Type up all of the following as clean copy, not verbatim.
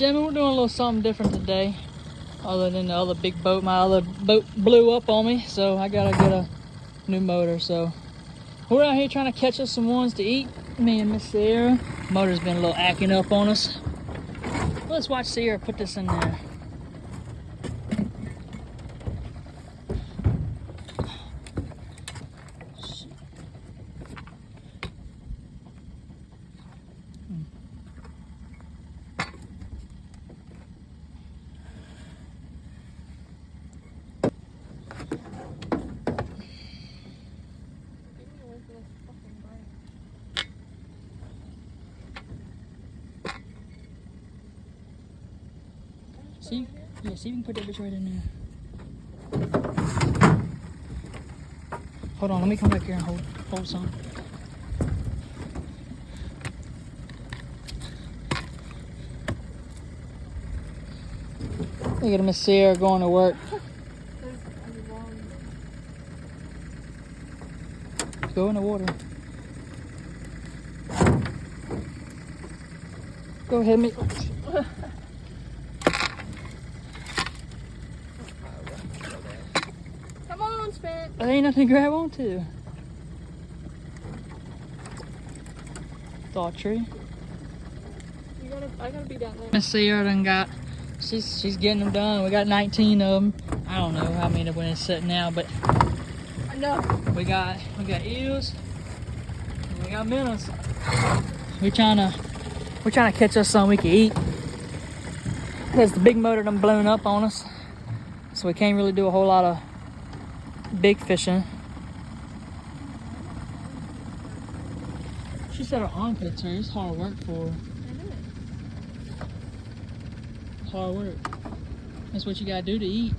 gentlemen, we're doing a little something different today. Other than the other big boat, my other boat blew up on me, so I gotta get a new motor. So we're out here trying to catch us some ones to eat. Me and Miss Sierra. Motor's been a little acting up on us. Let's watch Sierra put this in there. See? Yeah, see if you can put that bitch right in there. Hold on, let me come back here and hold some. Look at Miss Sierra going to work. Go in the water. Go ahead, Miss. Come on, Spence. There ain't nothing to grab onto. Thought tree. I gotta be down there. Miss Sierra done got. She's getting them done. We got 19 of them. I don't know how many when it's sitting now, but I know. we got eels. And we got minnows. We're trying to catch us some we can eat. Because the big motor done blown up on us, so we can't really do a whole lot of big fishing. She said her armpits hurt. It's hard work for her. Hard work. That's what you gotta do to eat.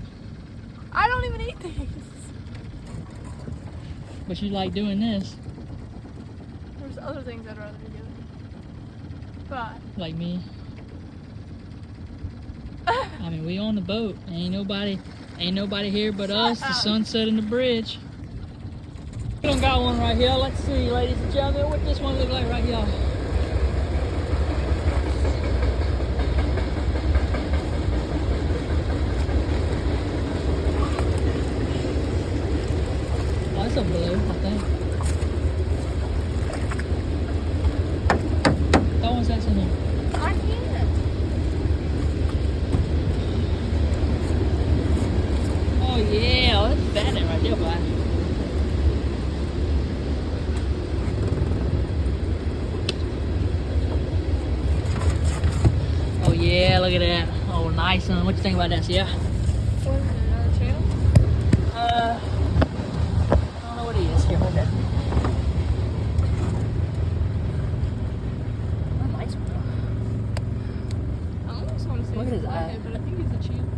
I don't even eat things. But you like doing this. There's other things I'd rather be doing. But Like me. I mean, we on the boat. Ain't nobody here but us, the sunset and the bridge. We don't got one right here. Let's see, ladies and gentlemen, what this one look like right here. Oh, that's a blue, I think. That one's that's in there. I can't. Oh yeah, that's fattening right there, boy. Oh yeah, look at that. Oh, nice one. What you think about that, yeah? What is it, another channel? I don't know what it is. Here, hold that. Oh, nice one though. I almost want to say Look at it's his a eye. flathead, but I think it's a channel.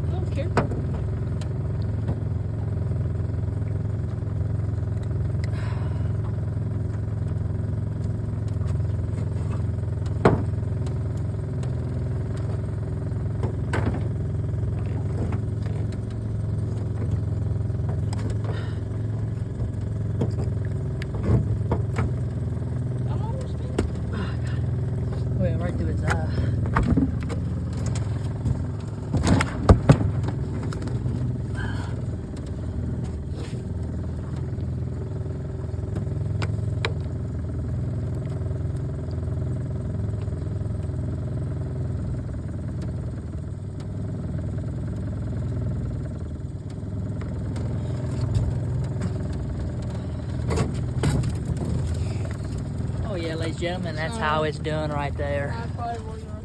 I don't care. I'm almost finished. Oh yeah, right through his eye. Oh yeah, ladies and gentlemen, that's how it's done right there. I probably wasn't